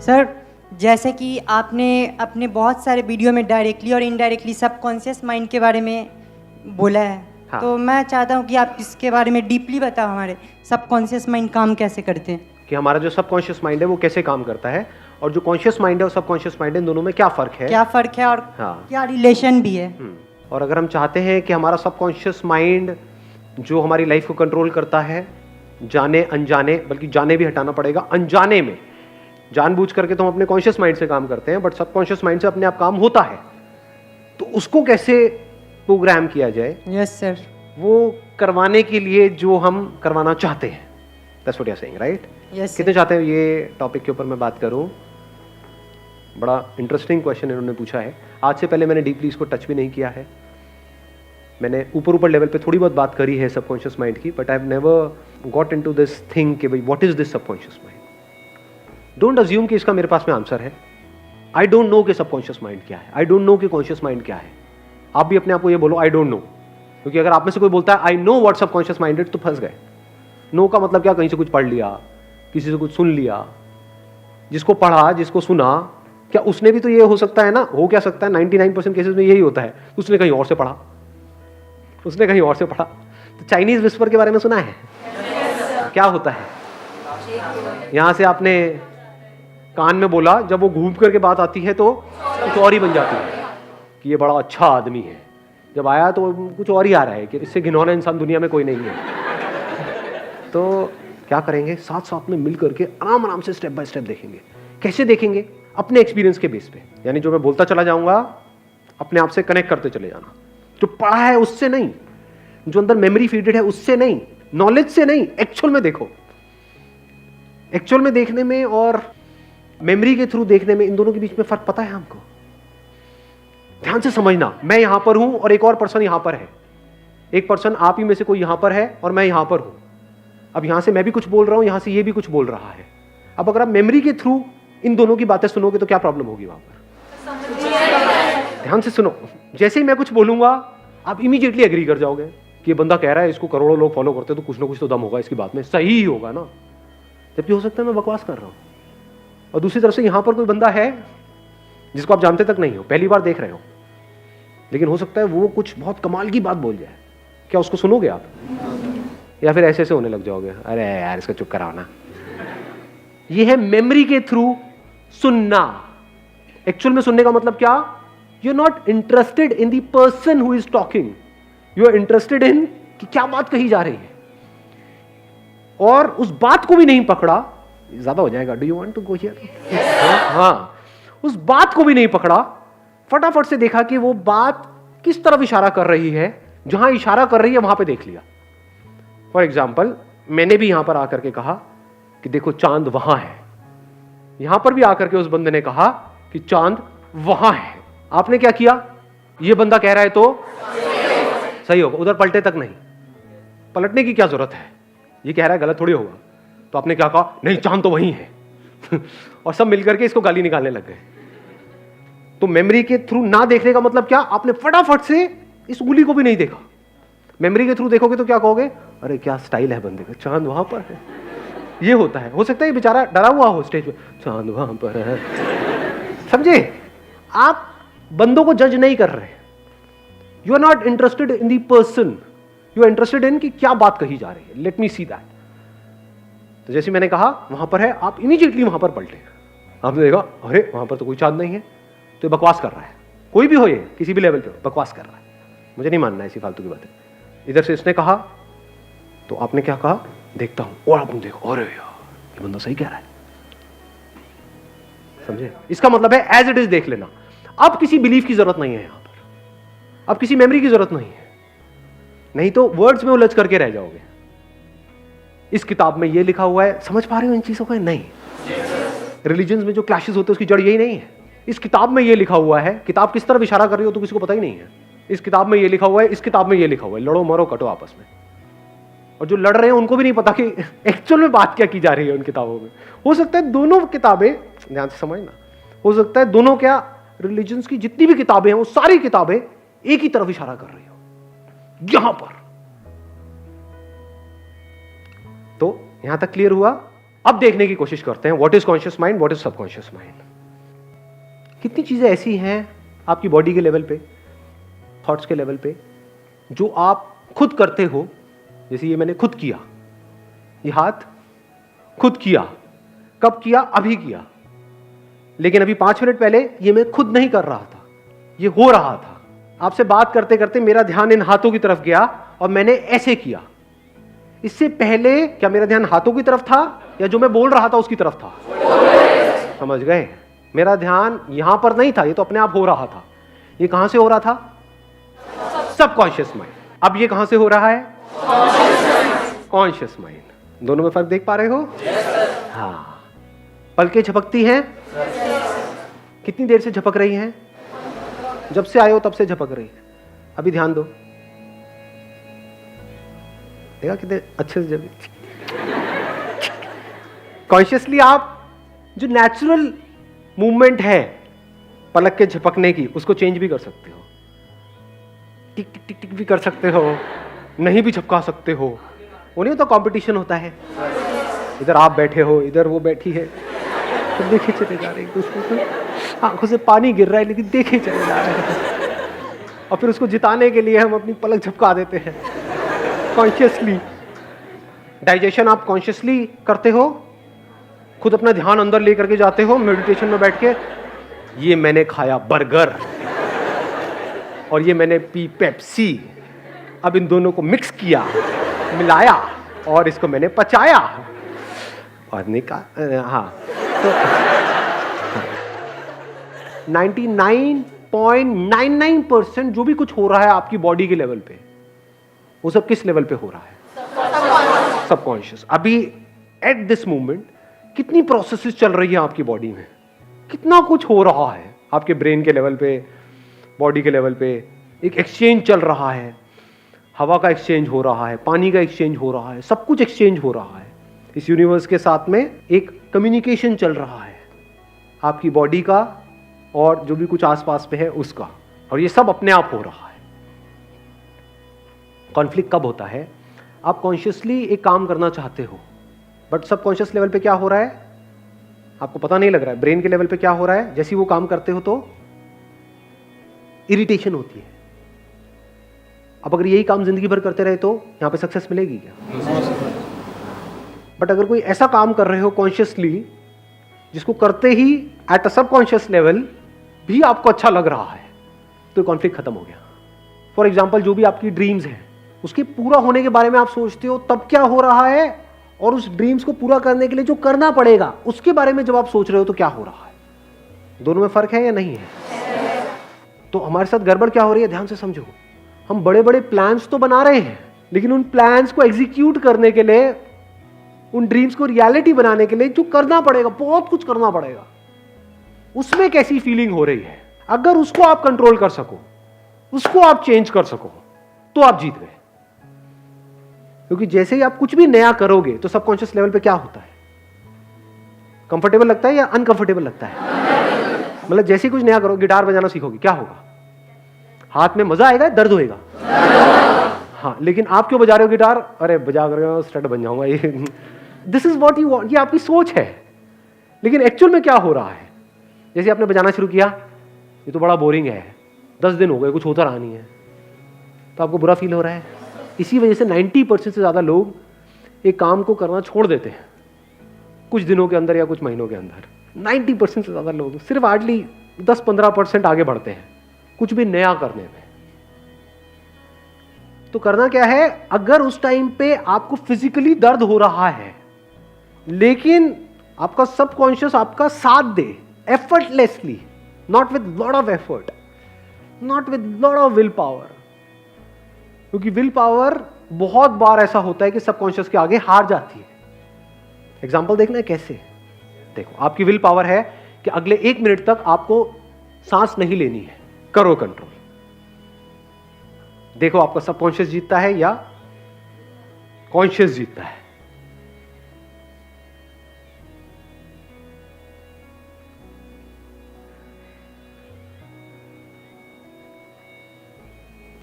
Sir, जैसे कि आपने अपने बहुत सारे वीडियो में डायरेक्टली और इनडायरेक्टली सबकॉन्शियस माइंड के बारे में बोला है। हाँ। तो मैं चाहता हूँ कि आप इसके बारे में डीपली बताओ, हमारे सबकॉन्शियस माइंड काम कैसे करते हैं। कि हमारा जो सबकॉन्शियस माइंड है वो कैसे काम करता है, और जो कॉन्शियस माइंड है और सबकॉन्शियस माइंड है, इन दोनों में क्या फ़र्क है, क्या फ़र्क है और हाँ। क्या रिलेशन भी है। और अगर हम चाहते हैं कि हमारा सबकॉन्शियस माइंड जो हमारी लाइफ को कंट्रोल करता है, जाने अनजाने, बल्कि जाने भी हटाना पड़ेगा, अनजाने में, जानबूझ करके तो हम अपने कॉन्शियस माइंड से काम करते हैं, बट सबकॉन्शियस माइंड से अपने आप काम होता है, तो उसको कैसे प्रोग्राम किया जाए, यस सर, वो करवाने के लिए जो हम करवाना चाहते हैं। That's what you are saying, right? Yes कितने चाहते हैं ये टॉपिक के ऊपर मैं बात करूं? बड़ा इंटरेस्टिंग क्वेश्चन इन्होंने पूछा है। आज से पहले मैंने डीपली इसको टच भी नहीं किया है। मैंने ऊपर ऊपर लेवल पे थोड़ी बहुत बात करी है सबकॉन्शियस माइंड की, but I have never got into this thing कि भाई what is this subconscious mind. Don't assume कि इसका मेरे पास में आंसर है। आई डोंट नो कि सबकॉन्शियस माइंड क्या है, आई डोंट नो कि कॉन्शियस माइंड क्या है। आप भी अपने आप को ये बोलो आई डोंट नो, क्योंकि अगर आप में से कोई बोलता है I know what subconscious mind is, तो फंस गए। नो का मतलब क्या? कहीं से कुछ पढ़ लिया, किसी से कुछ सुन लिया, जिसको पढ़ा, जिसको सुना, क्या उसने भी तो ये हो सकता है ना, हो क्या सकता है 99% केसेस में यही होता है, उसने कहीं और से पढ़ा, उसने कहीं और से पढ़ा। तो चाइनीज विस्पर के बारे में सुना है? क्या होता है? यहां से आपने कान में बोला, जब वो घूम करके बात आती है तो कुछ और ही बन जाती है कि ये बड़ा अच्छा आदमी है। जब आया तो कुछ और ही आ रहा है कि इससे घिनौना इंसान दुनिया में कोई नहीं है। तो क्या करेंगे? साथ साथ में मिल करके आराम आराम से स्टेप बाय स्टेप देखेंगे। कैसे देखेंगे? अपने एक्सपीरियंस के बेस पे, यानी जो मैं बोलता चला जाऊंगा अपने आप से कनेक्ट करते चले जाना। जो पढ़ा है उससे नहीं, जो अंदर मेमोरी फीडेड है उससे नहीं, नॉलेज से नहीं, एक्चुअल में देखो। एक्चुअल में देखने में और मेमोरी के थ्रू देखने में, इन दोनों के बीच में फर्क पता है हमको? ध्यान से समझना, मैं यहां पर हूं और एक और पर्सन यहां पर है। एक पर्सन आप ही में से कोई यहां पर है और मैं यहां पर हूं। अब यहां से मैं भी कुछ बोल रहा हूं, यहां से ये भी कुछ बोल रहा है। अब अगर आप मेमोरी के थ्रू इन दोनों की बातें सुनोगे तो क्या प्रॉब्लम होगी वहां पर? ध्यान से सुनो, जैसे ही मैं कुछ बोलूंगा आप इमीडिएटली एग्री कर जाओगे कि ये बंदा कह रहा है, इसको करोड़ों लोग फॉलो करते हैं, तो कुछ ना कुछ तो दम होगा इसकी बात में, सही ही होगा ना। जबकि हो सकता है मैं बकवास कर रहा हूं। और दूसरी तरफ से यहां पर कोई बंदा है जिसको आप जानते तक नहीं हो, पहली बार देख रहे हो, लेकिन हो सकता है वो कुछ बहुत कमाल की बात बोल जाए। क्या उसको सुनोगे आप? या फिर ऐसे ऐसे होने लग जाओगे, अरे यार इसको चुप कराओ ना। ये है मेमोरी के थ्रू सुनना। एक्चुअल में सुनने का मतलब क्या? You are not interested in the person who is talking, you are interested in कि क्या बात कही जा रही है, और उस बात को भी नहीं पकड़ा। ज्यादा हो जाएगा, do you want to go here? हाँ, उस बात को भी नहीं पकड़ा, फटाफट से देखा कि वो बात किस तरफ इशारा कर रही है, जहां इशारा कर रही है वहां पे देख लिया। फॉर एग्जाम्पल, मैंने भी यहां पर आकर के कहा कि देखो चांद वहां है, यहां पर भी आकर के उस बंदे ने कहा कि चांद वहां है। आपने क्या किया? ये बंदा कह रहा है तो सही होगा, उधर पलटे तक नहीं। पलटने की क्या जरूरत है? ये कह रहा है गलत थोड़ी होगा। तो आपने क्या कहा? नहीं, चांद तो वहीं है। और सब मिलकर के इसको गाली निकालने लग गए। तो मेमोरी के थ्रू ना देखने का मतलब क्या? आपने फटाफट से इस उंगली को भी नहीं देखा। मेमोरी के थ्रू देखोगे तो क्या कहोगे? अरे क्या स्टाइल है बंदे का, चांद वहां पर है। ये होता है। हो सकता है ये बेचारा डरा हुआ हो स्टेज पे, चांद वहां पर है। समझे? आप बंदों को जज नहीं कर रहे। You are not interested in the person, you are interested in कि क्या बात कही जा रही है। Let me see that. तो जैसे मैंने कहा वहां पर है, आप इमीडिएटली वहां पर पलटे। आपने देखा अरे वहां पर तो कोई चांद नहीं है, तो बकवास कर रहा है। कोई भी हो, ये किसी भी लेवल पे बकवास कर रहा है, मुझे नहीं मानना ऐसी फालतू की बातें। इधर से इसने कहा तो आपने क्या कहा? देखता हूं। और आपने देखो, अरे यार ये बंदा सही कह रहा है। समझे? इसका मतलब है एज इट इज देख लेना। अब किसी बिलीफ की जरूरत नहीं है यहां पर, अब किसी मेमोरी की जरूरत नहीं है, नहीं तो वर्ड्स में उलझ करके रह जाओगे। इस किताब में ये लिखा हुआ है, समझ पा रहे हो इन चीजों को? नहीं। रिलीजन्स में जो क्लैशेस होते हैं उसकी जड़ यही नहीं है। इस किताब में ये लिखा हुआ है, किताब किस तरफ इशारा कर रही हो तो किसी को पता ही नहीं है। इस किताब में ये लिखा हुआ है, इस किताब में ये लिखा हुआ है, लड़ो मरो कटो आपस में। और जो लड़ रहे हैं उनको भी नहीं पता कि एक्चुअल में बात क्या की जा रही है उन किताबों में। हो सकता है दोनों किताबें, ध्यान से समझना, हो सकता है दोनों क्या, रिलीजन्स की जितनी भी किताबें हैं वो सारी किताबें एक ही तरफ इशारा कर रही हो, यहां पर। तो यहां तक क्लियर हुआ? अब देखने की कोशिश करते हैं what is conscious mind, what is subconscious mind. कितनी चीजें ऐसी हैं आपकी बॉडी के लेवल पे, थॉट्स के लेवल पे, जो आप खुद करते हो। जैसे ये मैंने खुद किया, ये हाथ खुद किया। कब किया? अभी किया। लेकिन अभी 5 मिनट पहले ये मैं खुद नहीं कर रहा था, ये हो रहा था। आपसे बात करते करते मेरा ध्यान इन हाथों की तरफ गया और मैंने ऐसे किया। इससे पहले क्या मेरा ध्यान हाथों की तरफ था या जो मैं बोल रहा था उसकी तरफ था? समझ गए? मेरा ध्यान यहां पर नहीं था, ये तो अपने आप हो रहा था। ये कहां से हो रहा था? Subconscious mind. अब ये कहां से हो रहा है? Conscious mind. दोनों में फर्क देख पा रहे हो? हाँ। पलकें झपकती हैं। कितनी देर से झपक रही हैं? जब से आए हो तब से झपक रही है। अभी ध्यान दो, देखा कितने अच्छे से जब कॉन्शियसली आप जो नेचुरल मूवमेंट है पलक के झपकने की, उसको चेंज भी कर सकते हो। टिक टिक टिक टिक भी कर सकते हो, नहीं भी झपका सकते हो। वो नहीं होता कंपटीशन होता है, इधर आप बैठे हो, इधर वो बैठी है, तो देखे चले जा रहे हैं दूसरे को, आंखों से पानी गिर रहा है लेकिन देखे चले जा रहे हैं। और फिर उसको जिताने के लिए हम अपनी पलक झपका देते हैं कॉन्शियसली। डाइजेशन आप कॉन्शियसली करते हो, खुद अपना ध्यान अंदर लेकर के जाते हो मेडिटेशन में बैठ के। ये मैंने खाया बर्गर और ये मैंने पी पेप्सी, अब इन दोनों को मिक्स किया, मिलाया और इसको मैंने पचाया और निकाल। हाँ, तो 99.99% जो भी कुछ हो रहा है आपकी बॉडी के लेवल पे, वो सब किस लेवल पे हो रहा है? सबकॉन्शियस। अभी एट दिस मोमेंट कितनी प्रोसेसेस चल रही है आपकी बॉडी में, कितना कुछ हो रहा है आपके ब्रेन के लेवल पे, बॉडी के लेवल पे। एक एक्सचेंज चल रहा है, हवा का एक्सचेंज हो रहा है, पानी का एक्सचेंज हो रहा है, सब कुछ एक्सचेंज हो रहा है। इस यूनिवर्स के साथ में एक कम्युनिकेशन चल रहा है आपकी बॉडी का और जो भी कुछ आसपास पे है उसका, और ये सब अपने आप हो रहा है। कॉन्फ्लिक्ट कब होता है? आप कॉन्शियसली एक काम करना चाहते हो बट सबकॉन्शियस लेवल पे क्या हो रहा है आपको पता नहीं लग रहा है। ब्रेन के लेवल पे क्या हो रहा है? जैसे ही वो काम करते हो तो इरिटेशन होती है। अब अगर यही काम जिंदगी भर करते रहे तो यहां पे सक्सेस मिलेगी क्या? बट अगर कोई ऐसा काम कर रहे हो कॉन्शियसली जिसको करते ही एट अ सबकॉन्शियस लेवल भी आपको अच्छा लग रहा है, तो कॉन्फ्लिक्ट खत्म हो गया। फॉर एग्जाम्पल, जो भी आपकी ड्रीम्स हैं उसके पूरा होने के बारे में आप सोचते हो, तब क्या हो रहा है, और उस ड्रीम्स को पूरा करने के लिए जो करना पड़ेगा उसके बारे में जब आप सोच रहे हो तो क्या हो रहा है? दोनों में फर्क है या नहीं है? तो हमारे साथ गड़बड़ क्या हो रही है, ध्यान से समझो। हम बड़े बड़े प्लान्स तो बना रहे हैं, लेकिन उन प्लान्स को एग्जीक्यूट करने के लिए, उन ड्रीम्स को रियलिटी बनाने के लिए जो करना पड़ेगा, बहुत कुछ करना पड़ेगा, उसमें कैसी फीलिंग हो रही है, अगर उसको आप कंट्रोल कर सको, उसको आप चेंज कर सको, तो आप जीत गए। क्योंकि जैसे ही आप कुछ भी नया करोगे तो सबकॉन्शियस लेवल पे क्या होता है? कंफर्टेबल लगता है या अनकंफर्टेबल लगता है? मतलब जैसे ही कुछ नया करो, गिटार बजाना सीखोगे, क्या होगा? हाथ में मजा आएगा, दर्द होएगा? हाँ, लेकिन आप क्यों बजा रहे हो गिटार? अरे बजा कर स्टड बन जाऊंगा, ये this is what you want, ये आपकी सोच है। लेकिन एक्चुअल में क्या हो रहा है? जैसे आपने बजाना शुरू किया, ये तो बड़ा बोरिंग है, 10 दिन हो गए, कुछ होता रहा नहीं है, तो आपको बुरा फील हो रहा है। इसी वजह से 90% से ज्यादा लोग एक काम को करना छोड़ देते हैं कुछ दिनों के अंदर या कुछ महीनों के अंदर। 90% से ज्यादा लोग सिर्फ हार्डली 10-15% आगे बढ़ते हैं कुछ भी नया करने में। तो करना क्या है? अगर उस टाइम पे आपको फिजिकली दर्द हो रहा है, लेकिन आपका सबकॉन्शियस आपका साथ दे effortlessly, not with lot of effort, not with lot of will power, क्योंकि विल पावर बहुत बार ऐसा होता है कि सबकॉन्शियस के आगे हार जाती है। एग्जांपल देखना है कैसे। देखो, आपकी विल पावर है कि अगले 1 मिनट तक आपको सांस नहीं लेनी है, करो कंट्रोल। देखो आपका सबकॉन्शियस जीतता है या कॉन्शियस जीतता है।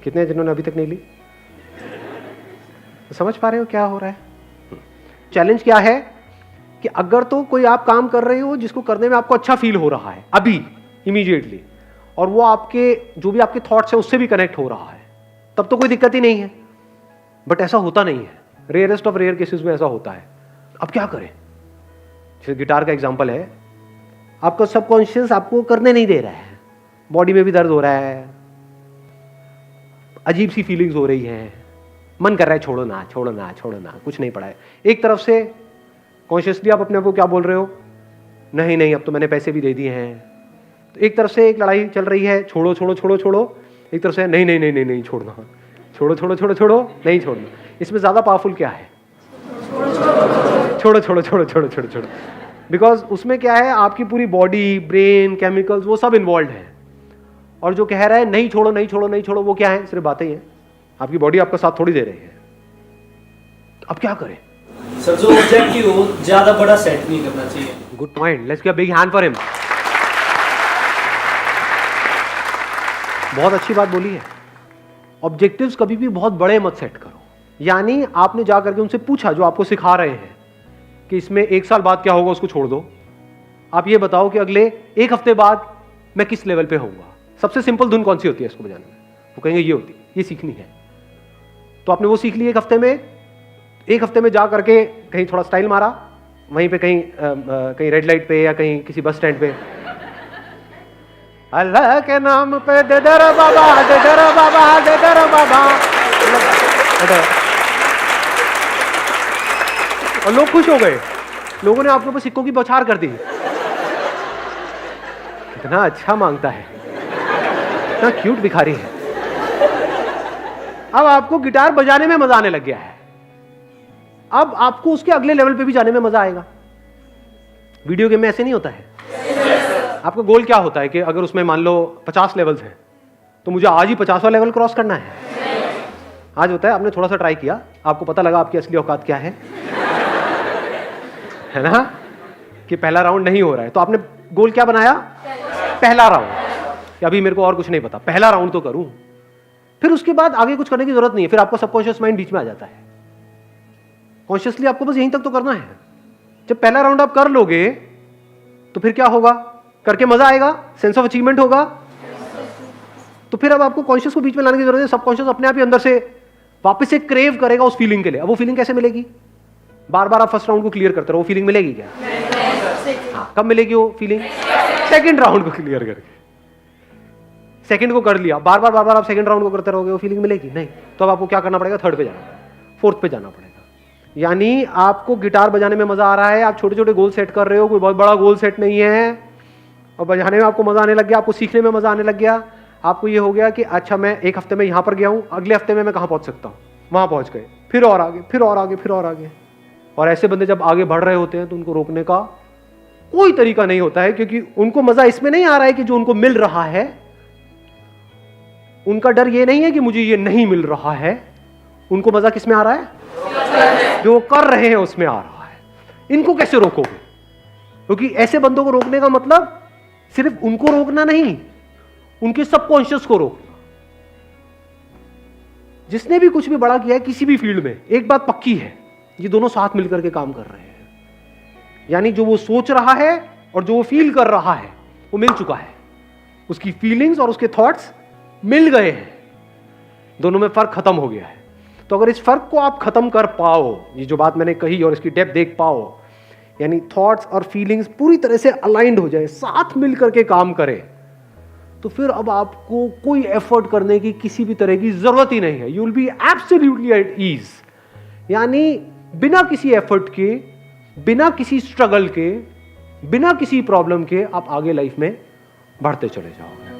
कितने जिन्होंने अभी तक नहीं ली? तो समझ पा रहे हो क्या हो रहा है? चैलेंज क्या है कि अगर तो कोई आप काम कर रहे हो जिसको करने में आपको अच्छा फील हो रहा है अभी इमीडिएटली, और वो आपके जो भी आपके थॉट्स है उससे भी कनेक्ट हो रहा है, तब तो कोई दिक्कत ही नहीं है। बट ऐसा होता नहीं है, रेयरेस्ट ऑफ रेयर केसेस में ऐसा होता है। अब क्या करें? जैसे गिटार का एग्जांपल है, आपका सबकॉन्शियस आपको करने नहीं दे रहा है, बॉडी में भी दर्द हो रहा है, अजीब सी फीलिंग्स हो रही हैं, मन कर रहा है छोड़ो ना छोड़ो ना छोड़ो ना, कुछ नहीं पड़ा है। एक तरफ से कॉन्शियसली आप अपने आप को क्या बोल रहे हो, नहीं नहीं अब तो मैंने पैसे भी दे दिए हैं। तो एक तरफ से एक लड़ाई चल रही है, छोड़ो छोड़ो छोड़ो छोड़ो, एक तरफ से नहीं नहीं नहीं नहीं नहीं छोड़ना, छोड़ो छोड़ो छोड़ो छोड़ो, नहीं छोड़ना। इसमें ज्यादा पावरफुल क्या है? छोड़ो छोड़ो छोड़ो छोड़ो छोड़ो छोड़ो। बिकॉज उसमें क्या है, आपकी पूरी बॉडी, ब्रेन, केमिकल्स वो सब इन्वॉल्व है। और जो कह रहा है नहीं छोड़ो नहीं छोड़ो नहीं छोड़ो, वो क्या है? सिर्फ बातें ही हैं। आपकी बॉडी आपका साथ थोड़ी दे रही है। अब क्या करें? सर जो ऑब्जेक्टिव हो ज्यादा बड़ा सेट नहीं करना चाहिए। Good point, let's give a big hand for him. बहुत अच्छी बात बोली है। ऑब्जेक्टिव्स कभी भी बहुत बड़े मत सेट करो। यानी आपने जा करके उनसे पूछा, जो आपको सिखा रहे हैं, कि इसमें 1 साल बाद क्या होगा, उसको छोड़ दो। आप ये बताओ कि अगले 1 हफ्ते बाद मैं किस लेवल पे होऊंगा। सबसे सिंपल धुन कौन सी होती है इसको बजाने में? वो कहेंगे ये होती है, ये सीखनी है। तो आपने वो सीख ली 1 हफ्ते में। 1 हफ्ते में जा करके कहीं थोड़ा स्टाइल मारा, वहीं पे कहीं रेड लाइट पे या कहीं किसी बस स्टैंड पे, अल्लाह के नाम पे दे दर बाबा, दे दर बाबा, दे दर बाबा, और लोग खुश हो गए। लोगों ने आपके ऊपर सिक्कों की बौछार कर दी। कितना अच्छा मांगता है, कितना क्यूट भिखारी है। अब आपको गिटार बजाने में मजा आने लग गया है। अब आपको उसके अगले लेवल पे भी जाने में मजा आएगा। वीडियो गेम में ऐसे नहीं होता है। आपका गोल क्या होता है कि अगर उसमें मान लो 50 लेवल्स हैं तो मुझे आज ही 50वां लेवल क्रॉस करना है। आज होता है आपने थोड़ा सा ट्राई किया, आपको पता लगा आपकी असली औकात क्या है ना, कि पहला राउंड नहीं हो रहा है, तो आपने गोल क्या बनाया? पहला राउंड। अभी मेरे को और कुछ नहीं पता, पहला राउंड तो करूं। फिर उसके बाद आगे कुछ करने की जरूरत नहीं है। फिर आपका सबकॉन्शियस माइंड बीच में आ जाता है। कॉन्शियसली आपको बस यहीं तक तो करना है। जब पहला राउंड आप कर लोगे तो फिर क्या होगा? करके मजा आएगा, सेंस ऑफ अचीवमेंट होगा। तो फिर अब आपको कॉन्शियस को बीच में लाने की जरूरत है। सबकॉन्शियस अपने आप ही अंदर से वापस से क्रेव करेगा उस फीलिंग के लिए। अब वो फीलिंग कैसे मिलेगी? बार बार आप फर्स्ट राउंड को क्लियर करते रहो, वो फीलिंग मिलेगी क्या? हाँ, कब मिलेगी वो फीलिंग? सेकंड राउंड को क्लियर करके। सेकंड को कर लिया, बार बार आप सेकंड राउंड को करते रहोगे, वो फीलिंग मिलेगी नहीं। तो अब आपको क्या करना पड़ेगा? थर्ड पे जाना पड़ेगा, फोर्थ पे जाना पड़ेगा। यानी आपको गिटार बजाने में मजा आ रहा है, आप छोटे छोटे गोल सेट कर रहे हो, कोई बहुत बड़ा गोल सेट नहीं है, और बजाने में आपको मजा आने लग गया, आपको सीखने में मजा आने लग गया। आपको ये हो गया कि अच्छा मैं 1 हफ्ते में यहां पर गया हूं, अगले हफ्ते में मैं कहां पहुंच सकता हूं? वहां पहुंच गए, फिर और आगे, फिर और आगे, फिर और आगे। और ऐसे बंदे जब आगे बढ़ रहे होते हैं तो उनको रोकने का कोई तरीका नहीं होता है, क्योंकि उनको मजा इसमें नहीं आ रहा है कि जो उनको मिल रहा है। उनका डर ये नहीं है कि मुझे ये नहीं मिल रहा है, उनको मजा किसमें आ रहा है? जो वो कर रहे हैं उसमें आ रहा है। इनको कैसे रोकोगे? क्योंकि ऐसे बंदों को रोकने का मतलब सिर्फ उनको रोकना नहीं, उनके सबकॉन्शियस को रोकना। जिसने भी कुछ भी बड़ा किया है किसी भी फील्ड में, एक बात पक्की है, ये दोनों साथ मिलकर के काम कर रहे हैं। यानी जो वो सोच रहा है और जो वो फील कर रहा है वो मिल चुका है। उसकी फीलिंग्स और उसके थॉट्स मिल गए हैं, दोनों में फर्क खत्म हो गया है। तो अगर इस फर्क को आप खत्म कर पाओ, ये जो बात मैंने कही और इसकी डेप्थ देख पाओ, यानी थॉट्स और फीलिंग्स पूरी तरह से अलाइंड हो जाए, साथ मिल करके काम करे, तो फिर अब आपको कोई एफर्ट करने की किसी भी तरह की जरूरत ही नहीं है। You will be absolutely at ease. यानी बिना किसी एफर्ट के, बिना किसी स्ट्रगल के, बिना किसी प्रॉब्लम के आप आगे लाइफ में बढ़ते चले जाओगे।